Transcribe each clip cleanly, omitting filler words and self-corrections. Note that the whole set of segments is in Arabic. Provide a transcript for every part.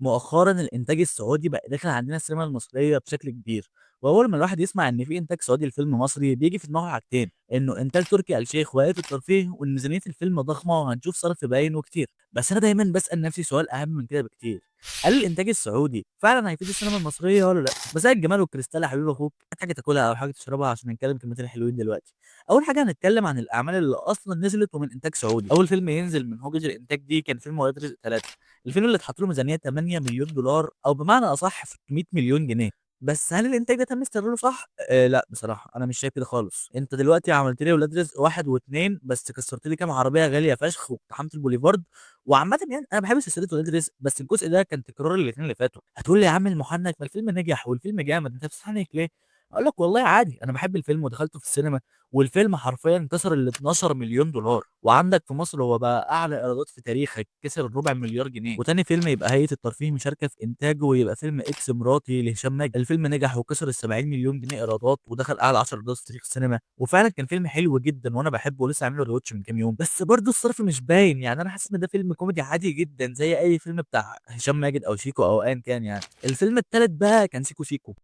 مؤخرًا الإنتاج السعودي بقى داخل عندنا السينما المصرية بشكل كبير، وأول ما الواحد يسمع إن في إنتاج سعودي لفيلم مصري بييجي في دماغه حاجتين، إنه إنتاج تركي آل الشيخ وهيئة الترفيه وإن ميزانية الفيلم ضخمة وهنشوف صرف باين وكتير، بس أنا دايمًا باسأل نفسي سؤال أهم من كده بكتير، هل الإنتاج السعودي فعلًا هيفيد السينما المصرية والّا لأ؟ مساء الجمال والكريستال يا حبيب أخوك، هات حاجة تاكلها أو حاجة تشربها عشان نتكلم كلمتين حلوين دلوقتي. أول حاجة هنتكلم عن الأعمال اللي أصلًا نزلت ومن إنتاج سعودي، أول فيلم ينزل من هوجة الإنتاج دي كان فيلم ولاد رزق 3. الفيلم اللي اتحط له ميزانية 8.000.000$ أو بمعنى أصح 600.000.000 جنيه، بس هل الإنتاج ده تم استغلاله صح؟ لأ بصراحة أنا مش شايف كده خالص، أنت دلوقتي عملت لي ولاد رزق 1 و2 بس كسرت لي كام عربية غالية فشخ واقتحمت البوليفارد، وعامةً يعني أنا باحب سلسلة ولاد رزق بس الجزء ده كان تكرار الاتنين اللي فاتوا، هتقول لي يا عم المحنك ما الفيلم نجح والفيلم جامد أنت بتستحنك ليه؟ أقول لك والله عادي أنا باحب الفيلم ودخلته في السينما والفيلم حرفيًا كسر ال12.000.000$ وعندك في مصر هو بقى أعلى إيرادات في تاريخك، كسر الربع مليار جنيه، وتاني فيلم يبقى هيئة الترفيه مشاركة في إنتاجه ويبقى فيلم إكس مراتي لهشام ماجد، الفيلم نجح وكسر ال70.000.000 جنيه إيرادات ودخل أعلى 10 إيرادات في تاريخ السينما، وفعلًا كان فيلم حلو جدًا وأنا باحبه ولسه عامل له rewatch من كام يوم، بس برضه الصرف مش باين، يعني أنا حاسس إن ده فيلم كوميدي عادي جدًا زي أي فيلم بتاع هشام ماجد أو شيكو أو أيًا كان يعني. الفيلم التالت بقى كان سيكو سيكو،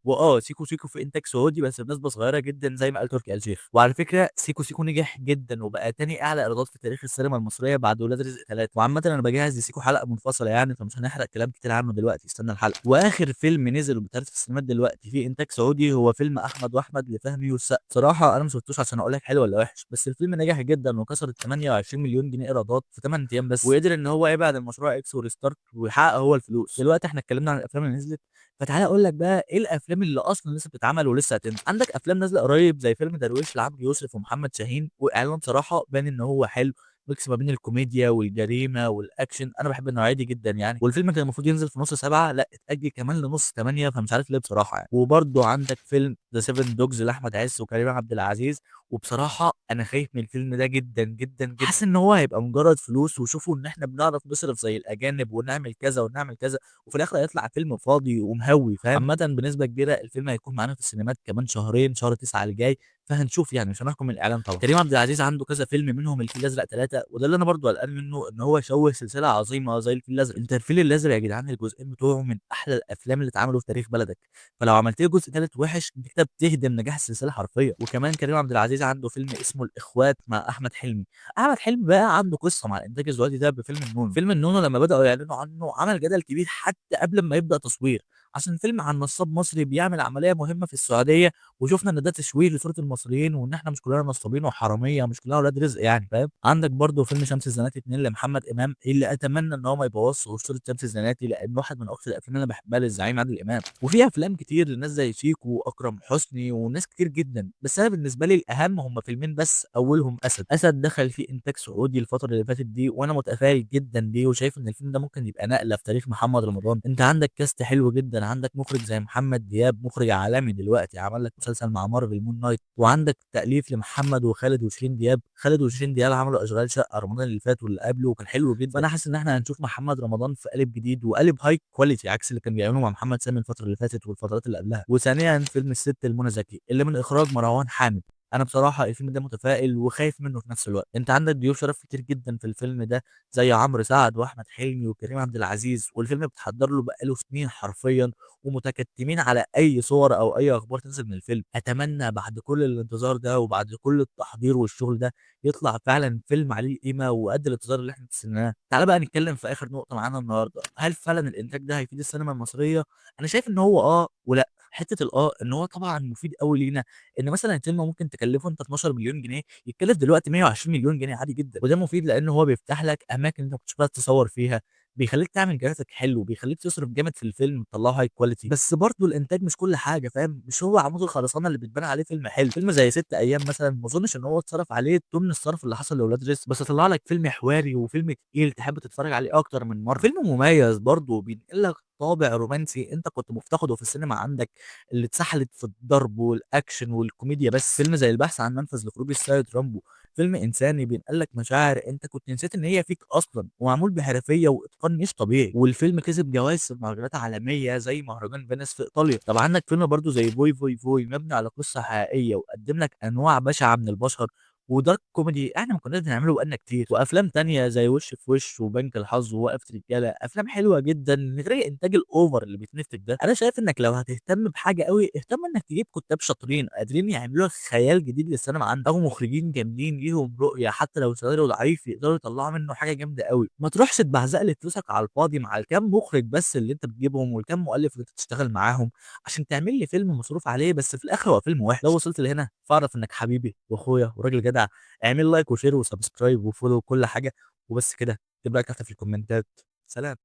سيكو سيكو في إنتاج سعودي بس بنسبة صغيرة جدًا زي ما قال تركي آل الشيخ، وعلى فكرة سيكو سيكو نجح جدًا وبقى تاني أعلى إيرادات في تاريخ السينما المصرية بعد ولاد رزق 3، وعامةً أنا باجهّز لسيكو حلقة منفصلة يعني فمش هنحرق كلام كتير عنه دلوقتي، استنى الحلقة. وآخر فيلم نزل وبيتعرض في السينمات دلوقتي فيه إنتاج سعودي هو فيلم أحمد وأحمد لفهمي والسقا، بصراحة أنا ما شفتوش عشان أقول لك حلو والّا وحش، بس الفيلم نجح جدًا وكسر ال28.000.000 جنيه إيرادات في 8 أيام بس، وقدر إن هو يبعد المشروع إكس وريستارت ويحقق هو الفلوس. دلوقتي إحنا اتكلمنا عن الأفلام اللي نزلت فتعالَ أقول لك بقى إيه الأفلام اللي أصلًا لسه بتتعمل ولسه هتنزل، عندك أفلام نازلة قريب زي فيلم درويش لعمرو يوسف ومحمد شاهين، وإعلانه بصراحة باين إن هو حلو، ميكس ما بين الكوميديا والجريمة والأكشن، أنا باحب النوعية دي جدًا يعني، والفيلم كان المفروض ينزل في نُص 7 لأ اتأجل كمان لنُص 8 فمش عارف ليه بصراحة يعني، وبرضه عندك فيلم The Seven Dogs لأحمد عز وكريم عبد العزيز، وبصراحة أنا خايف من الفيلم ده جدًا، جدًا، جدًا، حاسس إن هو هيبقى مجرد فلوس وشوفوا إن إحنا بنعرف نصرف زي الأجانب ونعمل كذا ونعمل كذا. وفي الآخر هيطلع فيلم فاضي ومهوّي فاهم، عامةً بنسبة كبيرة الفيلم هيكون معانا في السينمات كمان شهرين، شهر 9 الجاي، فهنشوف يعني مش هنحكم من الإعلان طبعًا. كريم عبد العزيز عنده كذا فيلم منهم الفيل الأزرق 3 وده اللي أنا برضه قلقان منه إن هو يشوّه سلسلة عظيمة زي الفيل الأزرق، أنت الفيل الأزرق يا جدعان الجزئين بتوعه من أحلى الأفلام اللي اتعملوا في تاريخ بلدك، فلو عملت لي جزء تالت وِحِش أنت كده بتهدم نجاح السلسلة حرفيًا. وكمان كريم عبد العزيز عنده فيلم اسمه الإخوات مع أحمد حلمي، أحمد حلمي بقى عنده قصة مع الإنتاج السعودي ده بفيلم النونو، فيلم النونو لمّا بدأوا يعلنوا عنه عمل جدل كبير حتى قبل أمّا يبدأ تصوير، عشان فيلم عن نصّاب مصري بيعمل عملية مهمة في السعودية، وشُفنا إن ده تشويه لصورة المصريين وإن إحنا مش كلنا نصّابين وحرامية مش كلنا ولاد رزق يعني فاهم، عندك برضه فيلم شمس الزناتي 2 لمحمد إمام اللي أتمنى إن هو ما يبوظش أسطورة شمس الزناتي لإنه واحد من أكتر الأفلام اللي أنا باحبها للزعيم عادل إمام، وفي أفلام كتير لناس زي شيكو وأكرم حسني وناس كتير جدًا، بس أنا بالنسبة لي الأهم هم فيلمين بس أولهم أسد، أسد دخل فيه إنتاج سعودي الفترة اللي فاتت دي وأنا متفائل جدًا بيه وشايف إن الفيلم ده ممكن يبقى نقلة في تاريخ محمد رمضان، أنت عندك كاست حلو جدًا، عندك مخرج زي محمد دياب مخرج عالمي دلوقتي عمل لك مسلسل مع مارفل مون نايت، وعندك تأليف لمحمد وخالد وشيرين دياب، خالد وشيرين دياب عملوا أشغال شقة رمضان اللي فات واللي قبله وكان حلو جدًا، فأنا حاسس إن إحنا هنشوف محمد رمضان في قالب جديد وقالب high quality عكس اللي كان بيعمله مع محمد سامي الفترة اللي فاتت والفترات اللي قبلها، وثانيًا فيلم الست لمنى زكي اللي من إخراج مروان حامد. أنا بصراحة الفيلم ده متفائل وخايف منه في نفس الوقت، أنت عندك ضيوف شرف كتير جدًا في الفيلم ده زي عمرو سعد وأحمد حلمي وكريم عبد العزيز، والفيلم بيتحضّر له بقى له سنين حرفيًا، ومتكتمين على أي صور أو أي أخبار تنزل من الفيلم، أتمنى بعد كل الانتظار ده وبعد كل التحضير والشغل ده يطلع فعلًا فيلم عليه القيمة وقد الانتظار اللي إحنا استناه. تعالَ بقى نتكلم في آخر نقطة معانا النهارده، هل فعلًا الإنتاج ده هيفيد السينما المصرية؟ أنا شايف إن هو ولأ، حتة إن هو طبعًا مفيد أوي لينا إن مثلًا الفيلم ممكن تكلّفه أنت 12.000.000 جنيه، يتكلّف دلوقتي 120.000.000 جنيه عادي جدًا، وده مفيد لإن هو بيفتح لك أماكن أنت ما كنتش بتعرف تصوّر فيها، بيخلّيك تعمل graphic حلو، بيخلّيك تصرف جامد في الفيلم تطلّعه high quality، بس برضه الإنتاج مش كل حاجة فاهم، مش هو عمود الخرسانة اللي بتبان عليه فيلم حلو، فيلم زي 6 أيام مثلًا ما أظنش إن هو اتصرف عليه تُمن الصرف اللي حصل لولاد رزق، بس طلّع لك فيلم حواري وفيلم تقيل تحب تتفرّج عليه أكتر من مرّة، فيلم مميز برضه بينقل لك طابع رومانسي أنت كنت مفتقده في السينما عندك. اللي اتسحلت في الضرب والأكشن والكوميديا بس، فيلم زي البحث عن منفذ لخروج السيد رامبو، فيلم إنساني بينقل لك مشاعر أنت كنت نسيت إن هي فيك أصلًا، ومعمول بحرفية وإتقان مش طبيعي، والفيلم كسب جوايز في مهرجانات عالمية زي مهرجان فينيس في إيطاليا، طب عندك فيلم برضه زي فوي فوي فوي مبني على قصة حقيقية وقدم لك أنواع بشعة من البشر، ودارك كوميدي إحنا ما كناش بنعمله بقى لنا كتير، وأفلام تانية زي وش في وش وبنك الحظ ووقفة رجالة، أفلام حلوة جدًا من غير الإنتاج الأوفر اللي بيتنفخ ده. أنا شايف إنك لو هتهتم بحاجة أوي، اهتم إنك تجيب كُتّاب شاطرين قادرين يعملوا لك خيال جديد للسينما عندك، أو مخرجين جامدين ليهم رؤية حتى لو سيناريو ضعيف يقدروا يطلعوا منه حاجة جامدة أوي. ما تروحش تبهزق لي فلوسك على الفاضي مع الكام مخرج بس اللي أنت بتجيبهم والكام مؤلف اللي أنت بتشتغل معاهم، عشان تعمل لي فيلم مصروف عليه بس في الآخر هو فيلم وِحِش. لو وصلت لهنا فاعرف إنك حبيبي وأخويا وراجل جدع. اعمل لايك وشير وسبسكرايب وفولو وكل حاجة، وبس كده. اكتب رأيك تحت في الكومنتات. سلام.